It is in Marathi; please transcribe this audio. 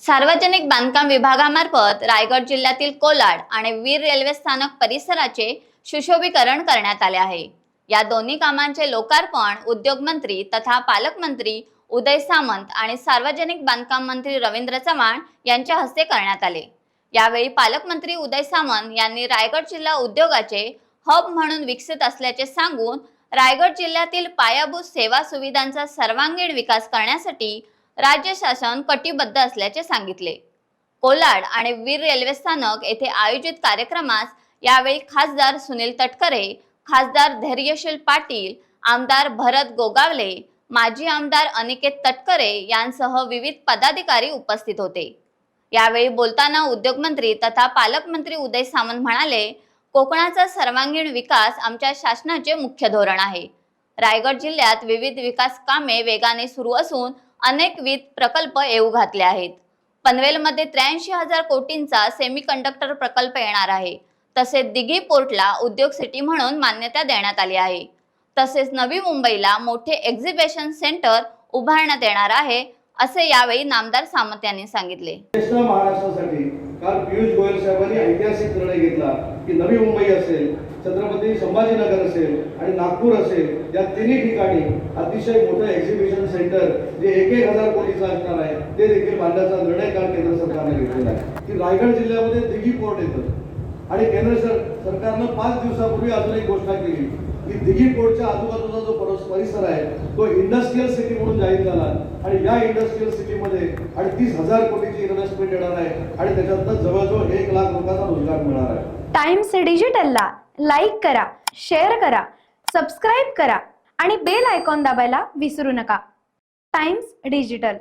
सार्वजनिक बांधकाम विभागामार्फत रायगड जिल्ह्यातील कोलाड आणि वीर रेल्वे स्थानक परिसराचे सुशोभीकरण करण्यात आले आहे। या दोन्ही कामांचे लोकार्पण उद्योगमंत्री तथा पालकमंत्री उदय सामंत आणि सार्वजनिक बांधकाम मंत्री रवींद्र चव्हाण यांच्या हस्ते करण्यात आले। यावेळी पालकमंत्री उदय सामंत यांनी रायगड जिल्हा उद्योगाचे हब म्हणून विकसित असल्याचे सांगून रायगड जिल्ह्यातील पायाभूत सेवा सुविधांचा सर्वांगीण विकास करण्यासाठी राज्य शासन कटिबद्ध असल्याचे सांगितले। कोलाड आणि वीर रेल्वे स्थानक येथे आयोजित कार्यक्रमास यावेळी खासदार सुनील तटकरे, खासदार धैर्यशील पाटील, आमदार भरत गोगावले, माजी आमदार अनिकेत तटकरे यांसह विविध पदाधिकारी उपस्थित होते। यावेळी बोलताना उद्योगमंत्री तथा पालकमंत्री उदय सामंत म्हणाले, कोकणाचा सर्वांगीण विकास आमच्या शासनाचे मुख्य धोरण आहे। रायगड जिल्ह्यात विविध विकास कामे वेगाने सुरू असून अनेक विविध प्रकल्प येऊ घातले आहेत। पनवेलमध्ये 83,000 कोटींचा सेमीकंडक्टर प्रकल्प येणार आहे। तसेच दिघी पोर्टला उद्योग सिटी म्हणून मान्यता देण्यात आली आहे। तसेच नवी मुंबईला मोठे एक्झिबिशन सेंटर उभारण्यात येणार आहे, असे यावेळी नामदार सामंत यांनी सांगितले। महाराष्ट्रासाठी काल पियुष गोयल साहेबांनी ऐतिहासिक निर्णय घेतला की नवी मुंबई असेल, छत्रपती संभाजीनगर असेल आणि नागपूर असेल, या तिन्ही ठिकाणी अतिशय मोठं एक्झिबिशन सेंटर जे 1,000 कोटीचं असणार आहे ते देखील बांधण्याचा निर्णय काल केंद्र सरकारने घेतलेला आहे। की रायगड जिल्ह्यामध्ये दिघी पोर्ट येतं आणि केंद्र सरकारनं 5 दिवसापूर्वी अजून एक घोषणा केली की दिघी पोर्टच्या आजूबाजूचा जो परिसर आहे तो इंडस्ट्रियल सिटी म्हणून जाहीर झाला आणि या इंडस्ट्रियल सिटीमध्ये 38,000 कोटीची इन्व्हेस्टमेंट येणार आहे आणि त्याच्यातनं जवळजवळ 1 लाख लोकांना रोजगार मिळणार आहे। टाइम्स डिजिटलला लाईक करा, शेअर करा, सबस्क्राईब करा आणि बेल आयकॉन दाबायला विसरू नका। Times digital.